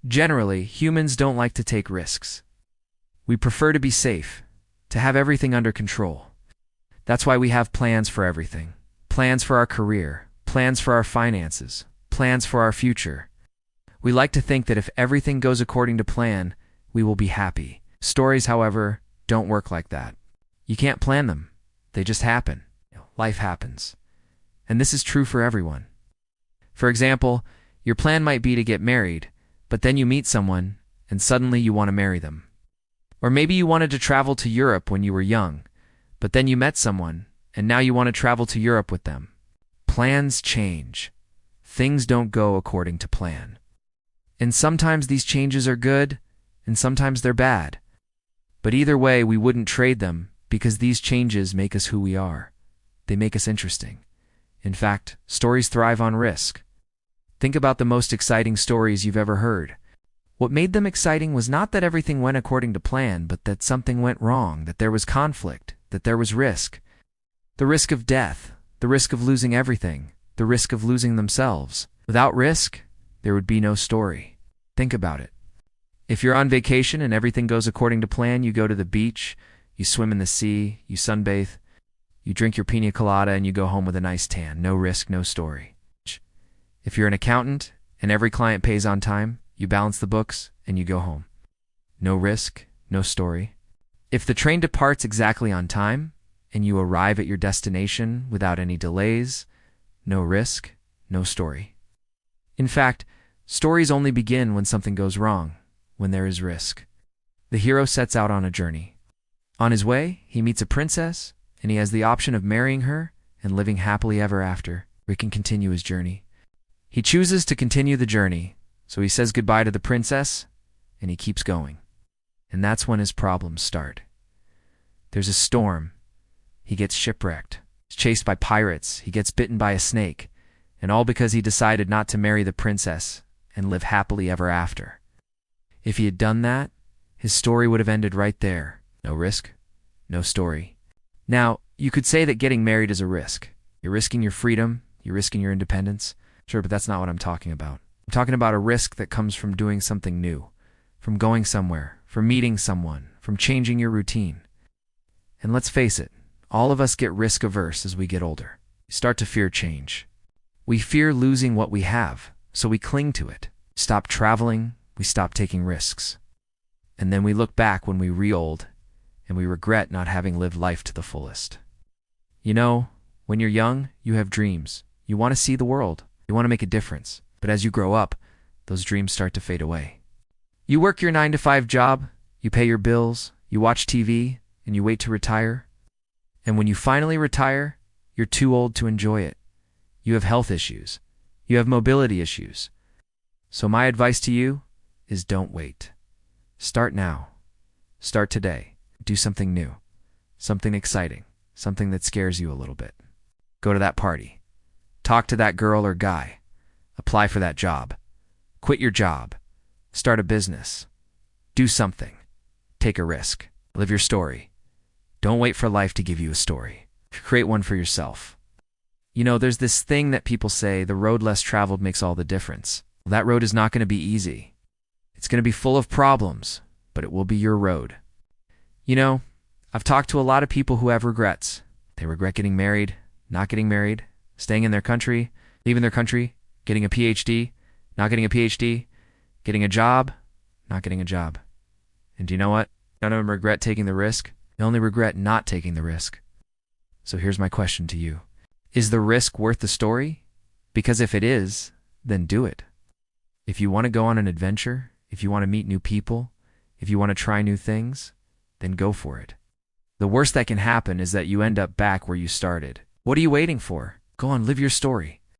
Generally, humans don't like to take risks. We prefer to be safe, to have everything under control. That's why we have plans for everything. Plans for our career, plans for our finances, plans for our future. We like to think that if everything goes according to plan, we will be happy. Stories, however, don't work like that. You can't plan them. They just happen. Life happens. And this is true for everyone. For example, your plan might be to get married, but then you meet someone, and suddenly you want to marry them. Or maybe you wanted to travel to Europe when you were young, but then you met someone, and now you want to travel to Europe with them. Plans change. Things don't go according to plan. And sometimes these changes are good, and sometimes they're bad. But either way, we wouldn't trade them because these changes make us who we are. They make us interesting. In fact, stories thrive on risk. Think about the most exciting stories you've ever heard. What made them exciting was not that everything went according to plan, but that something went wrong, that there was conflict, that there was risk. The risk of death, the risk of losing everything, the risk of losing themselves. Without risk, there would be no story. Think about it. If you're on vacation and everything goes according to plan, you go to the beach, you swim in the sea, you sunbathe, you drink your pina colada, and you go home with a nice tan. No risk, no story. If you're an accountant and every client pays on time, you balance the books and you go home. No risk, no story. If the train departs exactly on time and you arrive at your destination without any delays, no risk, no story. In fact, stories only begin when something goes wrong, when there is risk. The hero sets out on a journey. On his way, he meets a princess, and he has the option of marrying her and living happily ever after, or he can continue his journey. He chooses to continue the journey, so he says goodbye to the princess, and he keeps going. And that's when his problems start. There's a storm. He gets shipwrecked. He's chased by pirates. He gets bitten by a snake, and all because he decided not to marry the princess and live happily ever after. If he had done that, his story would have ended right there. No risk, no story. Now, you could say that getting married is a risk. You're risking your freedom, you're risking your independence. Sure, but that's not what I'm talking about. I'm talking about a risk that comes from doing something new, from going somewhere, from meeting someone, from changing your routine. And let's face it, all of us get risk-averse as we get older. We start to fear change. We fear losing what we have, so we cling to it. Stop traveling, we stop taking risks. And then we look back when we re-old, and we regret not having lived life to the fullest. You know, when you're young, you have dreams. You want to see the world. You want to make a difference. But as you grow up, those dreams start to fade away. You work your 9-to-5 job, you pay your bills, you watch TV, and you wait to retire. And when you finally retire, you're too old to enjoy it. You have health issues. You have mobility issues. So my advice to you is don't wait. Start now. Start today. Do something new, something exciting, something that scares you a little bit. Go to that party. Talk to that girl or guy. Apply for that job. Quit your job. Start a business. Do something. Take a risk. Live your story. Don't wait for life to give you a story. Create one for yourself. You know, there's this thing that people say, the road less traveled makes all the difference. Well, that road is not going to be easy. It's going to be full of problems, but it will be your road. You know, I've talked to a lot of people who have regrets. They regret getting married, not getting married, staying in their country, leaving their country, getting a PhD, not getting a PhD, getting a job, not getting a job. And do you know what? None of them regret taking the risk. They only regret not taking the risk. So here's my question to you. Is the risk worth the story? Because if it is, then do it. If you want to go on an adventure, if you want to meet new people, if you want to try new things, then go for it. The worst that can happen is that you end up back where you started. What are you waiting for? Go on, live your story.